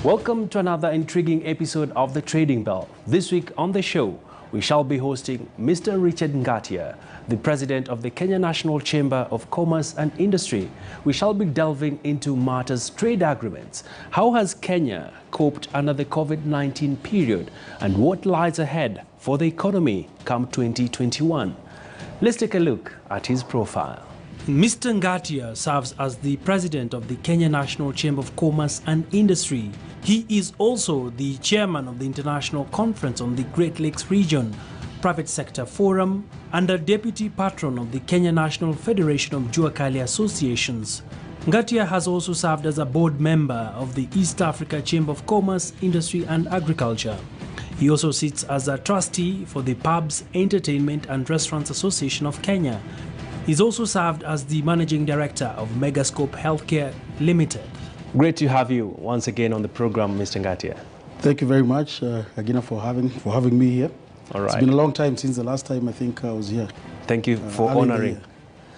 Welcome to another intriguing episode of The Trading Bell. This week on the show, we shall be hosting Mr. Richard Ngatia, the president of the Kenya National Chamber of Commerce and Industry. We shall be delving into matters trade agreements. How has Kenya coped under the COVID-19 period, and what lies ahead for the economy come 2021? Let's take a look at his profile. Mr. Ngatia serves as the president of the Kenya National Chamber of Commerce and Industry. He is also the chairman of the International Conference on the Great Lakes Region, Private Sector Forum, and a deputy patron of the Kenya National Federation of Jua Kali Associations. Ngatia has also served as a board member of the East Africa Chamber of Commerce, Industry and Agriculture. He also sits as a trustee for the Pubs, Entertainment and Restaurants Association of Kenya. He's also served as the managing director of Megascope Healthcare Limited. Great to have you once again on the program, Mr. Ngatia. Thank you very much, again, for having me here. All right. It's been a long time since the last time I think I was here. Thank you for honoring.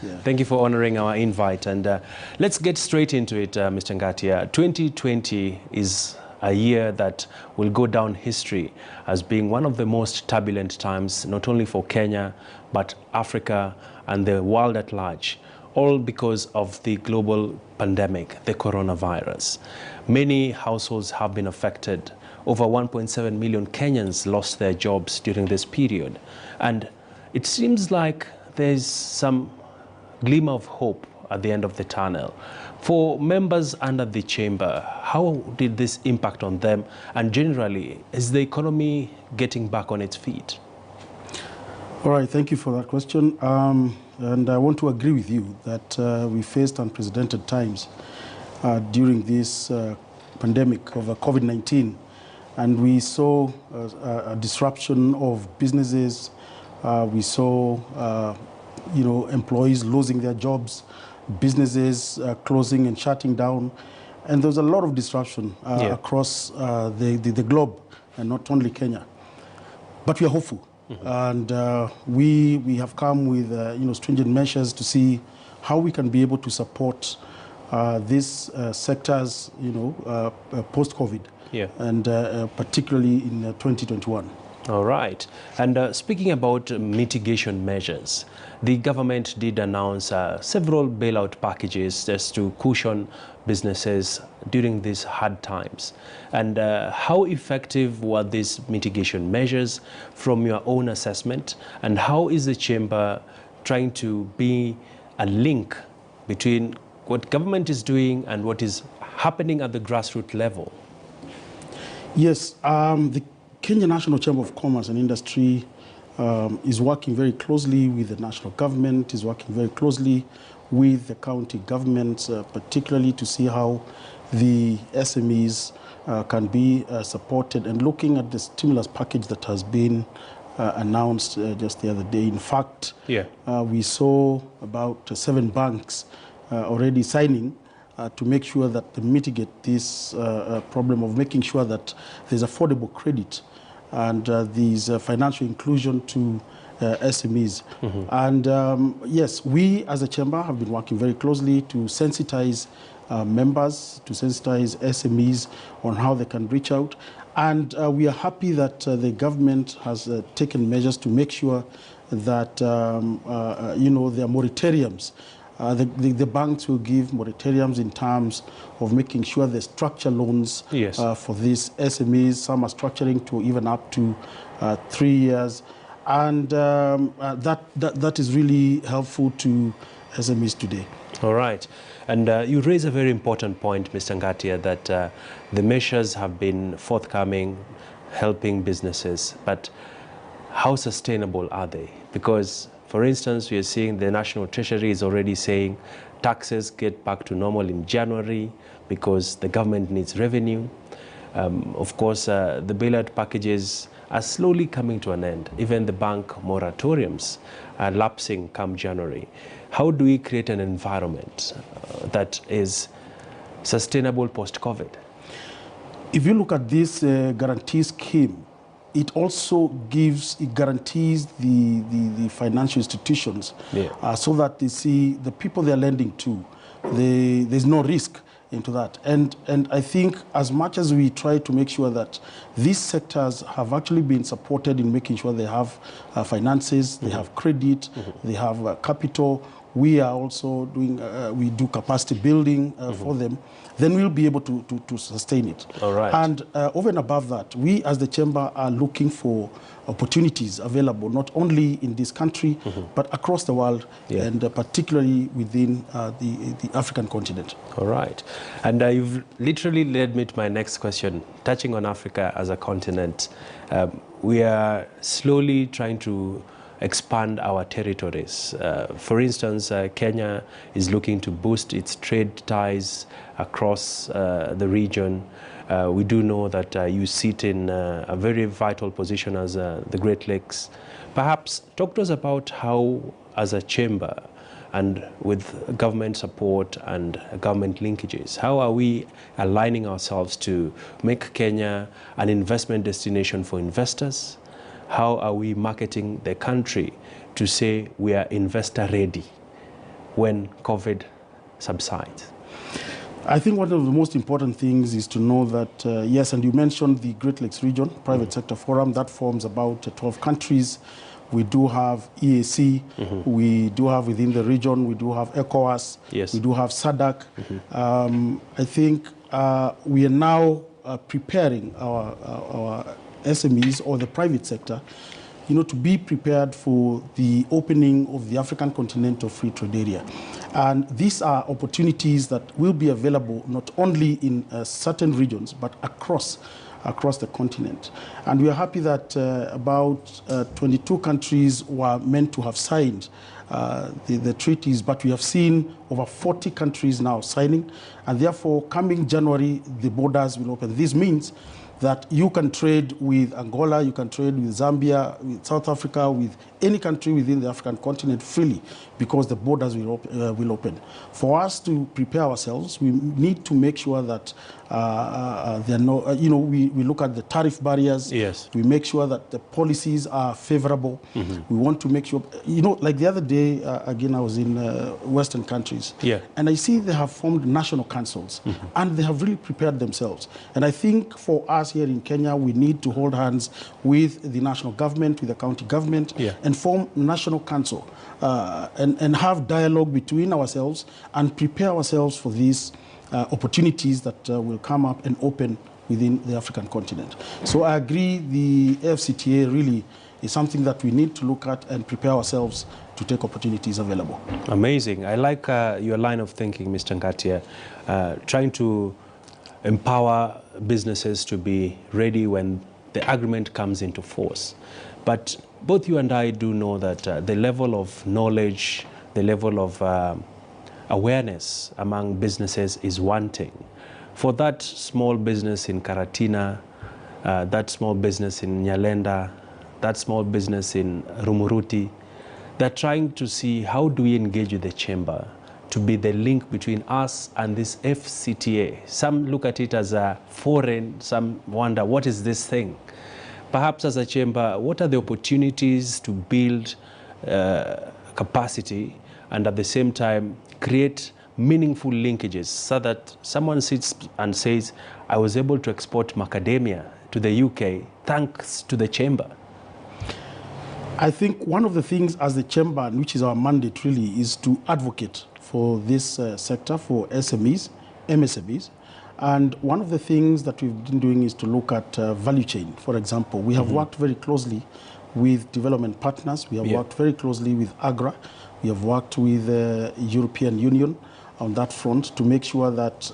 Yeah. Thank you for honoring our invite. And let's get straight into it, Mr. Ngatia. 2020 is a year that will go down history as being one of the most turbulent times, not only for Kenya, but Africa and the world at large, all because of the global pandemic, the coronavirus. Many households have been affected. Over 1.7 million Kenyans lost their jobs during this period. And it seems like there's some glimmer of hope at the end of the tunnel. For members under the chamber, how did this impact on them? And generally, is the economy getting back on its feet? All right, thank you for that question. And I want to agree with you that we faced unprecedented times during this pandemic of COVID-19. And we saw a disruption of businesses. We saw employees losing their jobs, businesses closing and shutting down. And there was a lot of disruption across the globe, and not only Kenya. But we are hopeful. Mm-hmm. And we have come with stringent measures to see how we can be able to support these sectors post-COVID, and particularly in 2021. All right. And speaking about mitigation measures, the government did announce several bailout packages just to cushion businesses during these hard times. And how effective were these mitigation measures from your own assessment? And how is the chamber trying to be a link between what government is doing and what is happening at the grassroots level? Yes, the Kenya National Chamber of Commerce and Industry is working very closely with the national government, is working very closely with the county governments, particularly to see how the SMEs can be supported, and looking at the stimulus package that has been announced just the other day. In fact, we saw about 7 banks already signing to make sure that they mitigate this problem of making sure that there's affordable credit and there's financial inclusion to SMEs. Mm-hmm. And yes, we as a chamber have been working very closely to sensitize members, to sensitize SMEs on how they can reach out. And we are happy that the government has taken measures to make sure that there are moratoriums. The banks will give moratoriums in terms of making sure they structure loans for these SMEs. Some are structuring to even up to 3 years. And that is really helpful to SMEs today. All right. And you raise a very important point, Mr. Ngatia, that the measures have been forthcoming, helping businesses. But how sustainable are they? Because, for instance, we are seeing the National Treasury is already saying taxes get back to normal in January because the government needs revenue. Of course, the bailout packages are slowly coming to an end. Even the bank moratoriums are lapsing come January. How do we create an environment that is sustainable post-COVID? If you look at this guarantee scheme, it also guarantees the financial institutions so that they see the people they're lending to, there's no risk into that. And I think as much as we try to make sure that these sectors have actually been supported in making sure they have finances, they have credit, they have capital, we are also doing, we do capacity building for them, then we'll be able to sustain it. All right. And over and above that, we as the chamber are looking for opportunities available, not only in this country, but across the world, and particularly within the African continent. All right. And you've literally led me to my next question, touching on Africa as a continent. We are slowly trying to expand our territories. For instance, Kenya is looking to boost its trade ties across the region. We do know that you sit in a very vital position as the Great Lakes. Perhaps talk to us about how, as a chamber, and with government support and government linkages, how are we aligning ourselves to make Kenya an investment destination for investors? How are we marketing the country to say we are investor ready when COVID subsides? I think one of the most important things is to know that, yes, and you mentioned the Great Lakes Region Private Sector Forum, that forms about 12 countries. We do have EAC, we do have within the region, we do have ECOWAS, we do have SADC. I think we are now preparing our SMEs or the private sector, to be prepared for the opening of the African Continental Free Trade Area. And these are opportunities that will be available not only in certain regions, but across the continent. And we are happy that about 22 countries were meant to have signed the treaties, but we have seen over 40 countries now signing. And therefore, coming January, the borders will open. This means that you can trade with Angola, you can trade with Zambia, with South Africa, with any country within the African continent freely, because the borders will open. For us to prepare ourselves, we need to make sure that there are no, we look at the tariff barriers. Yes. We make sure that the policies are favorable. We want to make sure, like the other day, again, I was in Western countries, and I see they have formed national councils, and they have really prepared themselves. And I think for us here in Kenya, we need to hold hands with the national government, with the county government, and form national council and have dialogue between ourselves and prepare ourselves for these opportunities that will come up and open within the African continent. So I agree the AfCFTA really is something that we need to look at and prepare ourselves to take opportunities available. Amazing. I like your line of thinking, Mr. Ngatia, trying to empower businesses to be ready when the agreement comes into force. But both you and I do know that the level of knowledge, the level of awareness among businesses is wanting. For that small business in Karatina, that small business in Nyalenda, that small business in Rumuruti, they're trying to see how do we engage with the chamber to be the link between us and this AfCFTA. Some look at it as a foreign, some wonder, what is this thing? Perhaps as a chamber, what are the opportunities to build capacity and at the same time create meaningful linkages so that someone sits and says, I was able to export macadamia to the UK thanks to the chamber? I think one of the things as the chamber, which is our mandate really, is to advocate for this sector, for SMEs, MSMEs. And one of the things that we've been doing is to look at value chain. For example, we have worked very closely with development partners. We have worked very closely with AGRA. We have worked with the European Union on that front to make sure that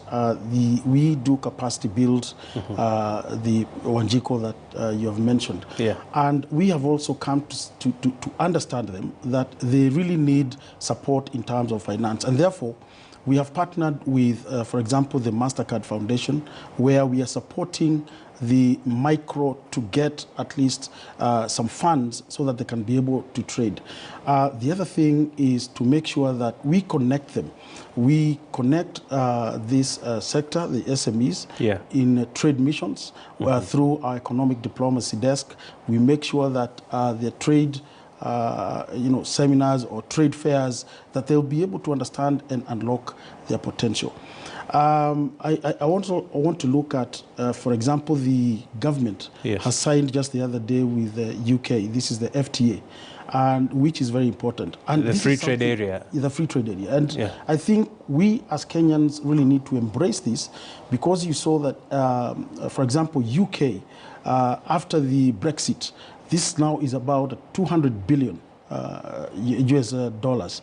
we do capacity build, the Wanjiko that you have mentioned. And we have also come to understand them that they really need support in terms of finance. And therefore, we have partnered with, for example, the MasterCard Foundation, where we are supporting the micro to get at least some funds so that they can be able to trade. The other thing is to make sure that we connect them. We connect this sector, the SMEs, in trade missions through our economic diplomacy desk. We make sure that their trade seminars or trade fairs, that they'll be able to understand and unlock their potential. I also want to look at, for example, the government has signed just the other day with the UK. This is the FTA, and which is very important. And the free trade area. The free trade area. And I think we as Kenyans really need to embrace this, because you saw that, for example, UK, after the Brexit, this now is about 200 billion US dollars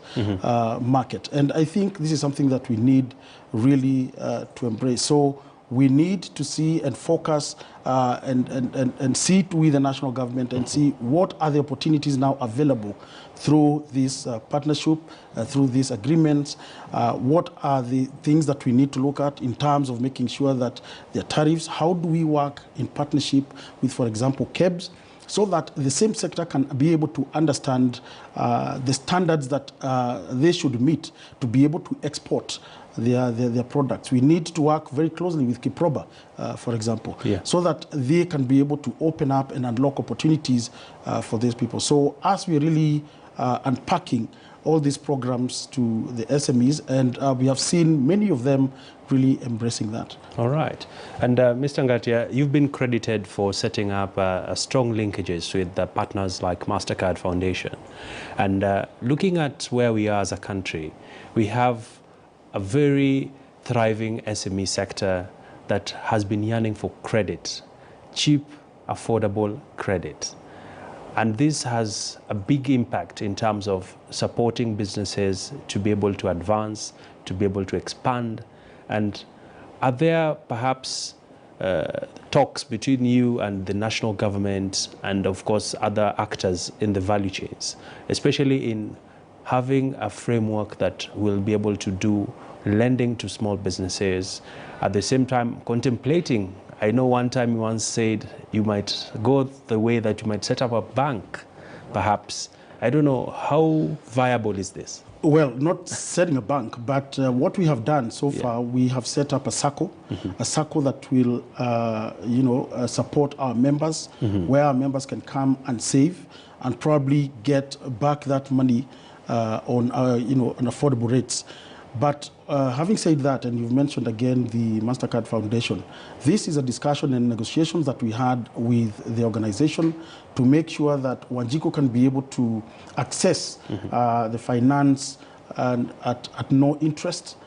market. And I think this is something that we need really to embrace. So we need to see and focus and sit with the national government and see what are the opportunities now available through this partnership, through these agreements. What are the things that we need to look at in terms of making sure that the tariffs, how do we work in partnership with, for example, KEBS, so that the same sector can be able to understand the standards that they should meet to be able to export their products. We need to work very closely with Kiproba, for example, so that they can be able to open up and unlock opportunities for these people. So as we really unpacking all these programs to the SMEs, and we have seen many of them really embracing that. All right. And Mr. Ngatia, you've been credited for setting up strong linkages with the partners like MasterCard Foundation. And looking at where we are as a country, we have a very thriving SME sector that has been yearning for credit, cheap, affordable credit. And this has a big impact in terms of supporting businesses to be able to advance, to be able to expand. And are there perhaps talks between you and the national government and, of course, other actors in the value chains, especially in having a framework that will be able to do lending to small businesses, at the same time contemplating? I know one time you once said you might go the way that you might set up a bank, perhaps. I don't know, how viable is this? Well, not setting a bank, but what we have done so far, we have set up a SACCO, a SACCO that will, support our members, where our members can come and save and probably get back that money on affordable rates. But having said that, and you've mentioned again the MasterCard Foundation, this is a discussion and negotiations that we had with the organization to make sure that Wanjiku can be able to access the finance and at no interest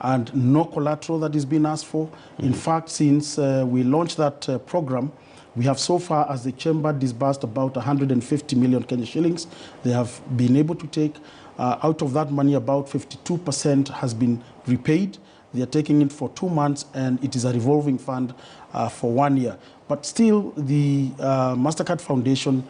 and no collateral that is being asked for. In fact, since we launched that program, we have so far, as the chamber, disbursed about 150 million Kenya shillings. They have been able to take out of that money, about 52% has been repaid. They are taking it for 2 months, and it is a revolving fund for 1 year. But still, the MasterCard Foundation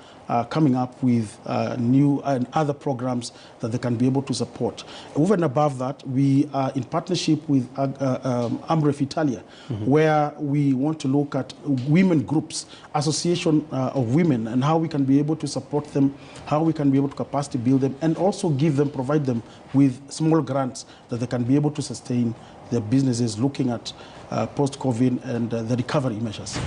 coming up with new and other programs that they can be able to support. Over and above that, we are in partnership with Amref Italia, where we want to look at women groups, association of women, and how we can be able to support them, how we can be able to capacity build them, and also provide them with small grants that they can be able to sustain their businesses, looking at post-COVID and the recovery measures.